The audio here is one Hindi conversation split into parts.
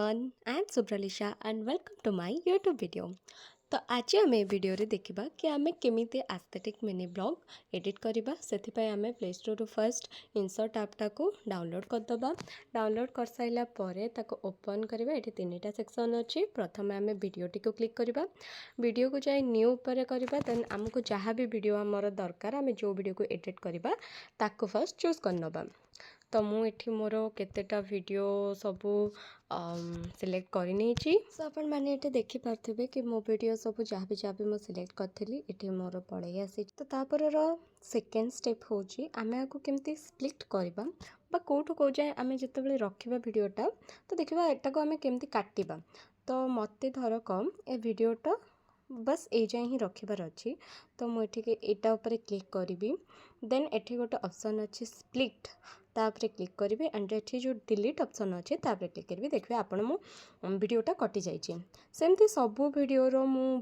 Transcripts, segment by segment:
everyone, I am Subralisha and welcome to my YouTube video. तो आज आम भिडियो देखा कि आम केमी एस्थेटिक मिनी ब्लॉग एडिट करवा से आम प्ले स्टोर फर्स्ट इनसर्ट ऐपटा को डाउनलोड करदे डाउनलोड कर सारापर ओपन करवा ये तीन टा सेक्शन अच्छी प्रथम आम भिडियोटी को क्लिक करवा वीडियो को जाए न्यू पर करवा देन आमको जहाँ भी वीडियो आमर दरकार आम जो वीडियो को एडिट करवा ताको फर्स्ट चूज करनबा तो मुझे मोर केतेटा वीडियो सबू सिलेक्ट करनी सो आपण मैंने ये देखिपे कि मो वीडियो सब जहाँ भी मुझे सिलेक्ट करी ये मोर पड़े आसी तो तापर सेकेंड स्टेप हूँ आम आपको केमती स्प्लिट करवा कौटू कौ जाए आम जिते रखा वीडियोटा तो देखा एटा को आम केमती काटिबा तो मत धरक ए वीडियोटा बस ये जाए ही रखार अच्छी तो मुझे यहाँ उपर क्लिक करी देन एठी गोटे ऑप्शन अच्छी स्प्लिट तापर क्लिक करी एंड एठी जो डिलीट ऑप्शन अच्छे तापर क्लिक करी देखिए आपण मो वीडियोटा कटि जाइए सेमती सबू वीडियोर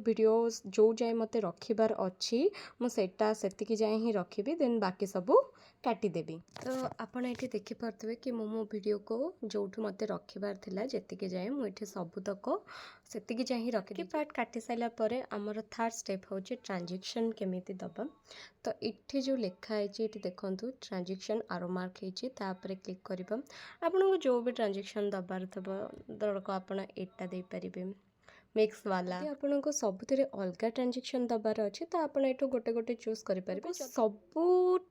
वीडियो जो जाए मत रखार अच्छी मुझा से जाए ही रखी देन बाकी सबू काटिदेवी तो आपड़ ये देखिपे कि मो वीडियो को जो मत रखार था जी जाए मुझे सबूतक से जाए रखी पार्ट काटि सारापर आमर थर्ड स्टेप हूँ ट्रांजेक्शन केमिति दबा तो इट्ठी जो लिखाई ये देखूँ ट्रांजेक्शन आरो मार्क होपर क्लिक करवा आपन को जो भी ट्रांजेक्शन दबार थो धरक आपड़ एटा दे पारे मिक्स वाला आपन को सबुतिर अलग ट्रांजेक्शन दबार अच्छे तो आपड़ ये गोटे गोटे चूज करेंगे सबू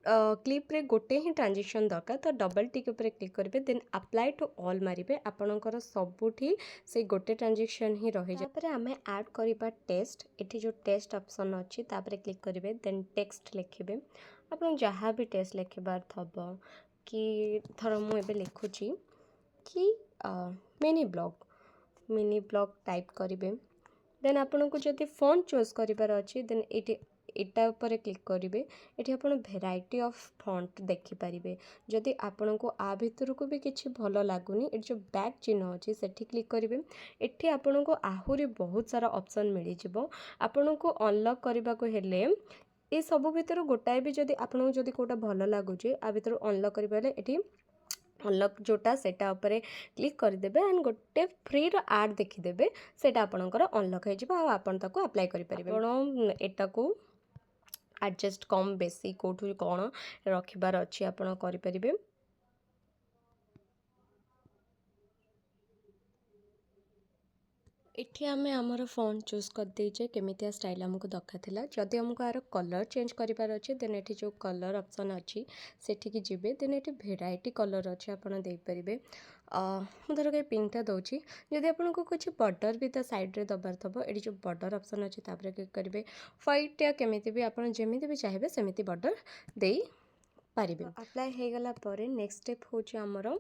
क्लिप रे गोटे ही ट्रांजेक्शन दरकार तो डबल टिक उपर क्लिक करेंगे देन अप्लाई टू ऑल मारे आपणकर सबुठी से गोटे ट्रांजेक्शन ही रही जाए आम ऐड करवा टेस्ट ये जो टेस्ट ऑप्शन अच्छी तापर क्लिक करेंगे देन टेक्स्ट लिखे आप जहाँ भी टेस्ट लिखबार थब कि थर मुझे लिखुची कि मिनी ब्लॉग टाइप करेंगे देन आपन को जब फॉन्ट चूज करार अच्छी देन एटा ऊपर क्लिक करेंगे ये आप भेराइटी ऑफ फॉन्ट देखिपारे जदि आपण को आ भितर को भी किसी भल लगुनि ये जो बैक चिन्ह अच्छी से क्लिक करेंगे ये आपण को आहरी बहुत सारा ऑप्शन मिल जाव आपण को अनलॉक करने को हेले ये सब भितर गोटाए भी जदि आपको जदि कोटा भल लगुच आ भितर अनलॉक करें ये अनलॉक जोटा सेटा उपरे क्लिक करदेबे एंड गोटे फ्री रो ऐड देखिदेबे सेटा आपणकर अनलॉक हो आपन ताको अप्लाई करि परिबे आपण एटा को एडजस्ट कम बेसी कोठु कोन रखिबार अछि आपण करि परिबे इठी आमे आमर फोन चूज कर देजे केमितिया स्टाइल हमको दरकार थिला जदि हमको आर कलर चेंज करिबार अछि देन एठी जो कलर ऑप्शन अछि सेठी की जिबे देन एठी वेराइटी कलर अछि आपण देई परिबे मु धर के पिंक टा दउची जदि आपन को कुछ बॉर्डर भी त साइड रे दबार थबो एठी जो बॉर्डर ऑप्शन अछि तापर क्लिक करिवे व्हाइट या केमिति भी आपन जेमिति भी चाहिबे सेमिति बॉर्डर देई पारिबे अप्लाई हे गला परे नेक्स्ट स्टेप होची हमरो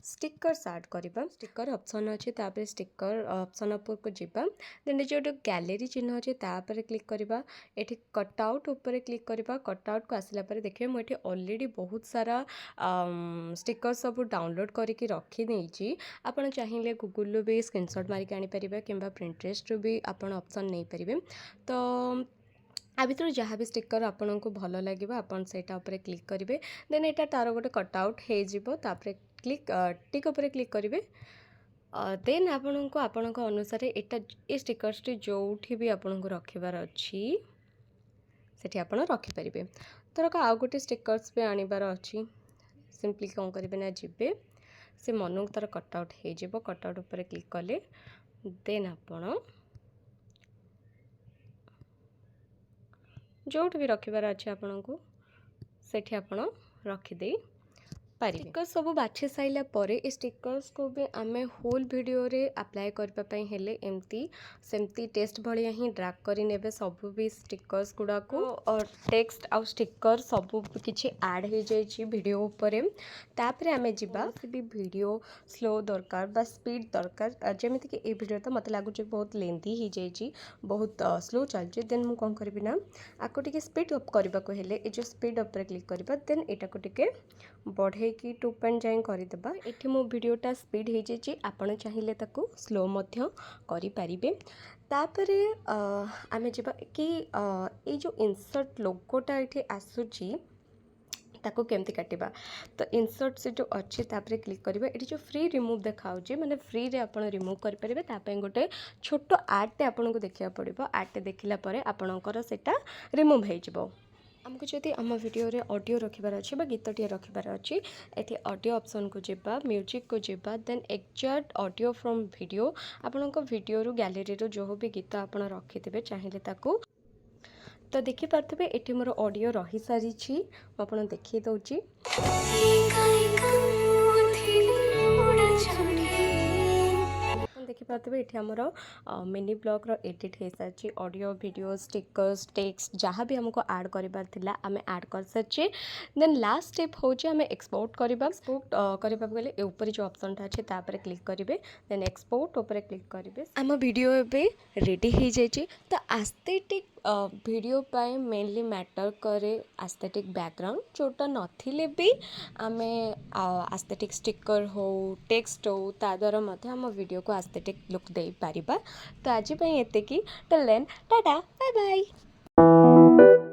स्टिकर्स ऐड करवा स्टिकर ऑप्शन अच्छे तापर स्टिकर ऑप्शन उपर को जीवा देन जो गैलरी चिन्ह अच्छे तापर क्लिक करवा ये कटआउट उपर क्लिक करवा कटआउट को आसला पर देखिए मुझे ऑलरेडी बहुत सारा स्टिकर सब डाउनलोड करके रखी देइछि आपण चाहिए गूगल भी स्क्रीनशॉट मारिक आनी परिबे किंबा प्रिंटरेस्ट भी आपण ऑप्शन नहीं परिबे तो आ भर जहाँ भी स्टिकर आपन को भल लगे आपन सेटा ऊपर क्लिक करेंगे देन यहाँ तार गोटे कटआउट हो क्लिक टिक उपर क्लिक करेंगे देन आपन को अनुसार ये स्टिकर्स जो भी आपन को रखिबार अच्छी सेठी आपन रखिपारे धरक आउ गोटे स्टिकर्स भी आनिबार अच्छी सिंपली कौन करेंगे ना जीवे से मन तार कटआउट हो कटआउट उपर क्लिक कले देन आपन जोट भी रखिबार अच्छे आपन को सेठी आपन रखिदे स्टिकर सब बाछी साइला परे ए स्टिकर्स को भी आमे होल वीडियो रे अप्लाई करबा पई हेले एमती सेमती टेस्ट भलिया ही ड्रैग करी नेबे सब भी स्टिकर्स गुडा को और टेक्स्ट आ स्टिकर सब किछि ऐड हो जाई वीडियो ऊपर तापरे आमे जिबा भी वीडियो स्लो दरकार बा स्पीड दरकार जेमिति कि ए वीडियो तो मते लागु जे बहुत लेंथी ही जाई बहुत स्लो चल जे देन मु कोन करबी ना आको टिके स्पीड अप करबा को हेले ए जो स्पीड अप रे क्लिक करबा देन एटा को टिके बढ़े कि 2 पॉइंट जाए करदेबा एठी मो वीडियोटा स्पीड हो जाए आपन चाहिए ताको स्लो मध्य करि पारिबे तापरे आमे जेबा कि ए जो इंसर्ट लोगोटा एठी आसुची ताको केमती काटिबा। तो इंसर्ट से जो अच्छी तापरे क्लिक करिवे एठी जो फ्री रिमूव देखाउची माने फ्री रे आपण रिमूव कर परिबे तापे गोटे छोटो आर्ट आपनको देखिया पड़िबो। आर्ट देखिला परे आपणकर सेटा रिमूव हे जिवो। आमको जदि आम वीडियो रे ऑडियो रखिबार अच्छी गीतटे रखिबार अच्छी एटी ऑडियो ऑप्शन को जिबा म्यूजिक को जिबा then exact audio from video आपणको वीडियो रु गैलरी रु जो भी गीत आपण रखिथिबे चाहिए ताकू तो देखि पारथबे एटी मोर ऑडियो रही सारी छी आपण देखि दउची देखि पारथबे एटी हमर मिनी ब्लॉग रो एडिट हे सारी ऑडियो वीडियो स्टिकर्स टेक्स्ट जहाँ भी हमको ऐड करिबार थिला आमे ऐड कर सारी। देन लास्ट स्टेप होचे आमे एक्सपोर्ट करिबा। एक्सपोर्ट करिबा गले ए ऊपर जो ऑप्शन ता अछि तापर क्लिक करिवे देन एक्सपोर्ट ऊपर क्लिक करिवे। आम वीडियो एबे रेडी हे जायछि। तो एस्थेटिक वीडियो पाए मेनली मैटर करे एस्थेटिक बैकग्राउंड जोटा नथिले भी आमे एस्थेटिक स्टिकर हो टेक्स्ट हो ता द्वारा मध्य हम वीडियो को एस्थेटिक लुक दे पारिबा। तो आज एते की till then tata bye bye.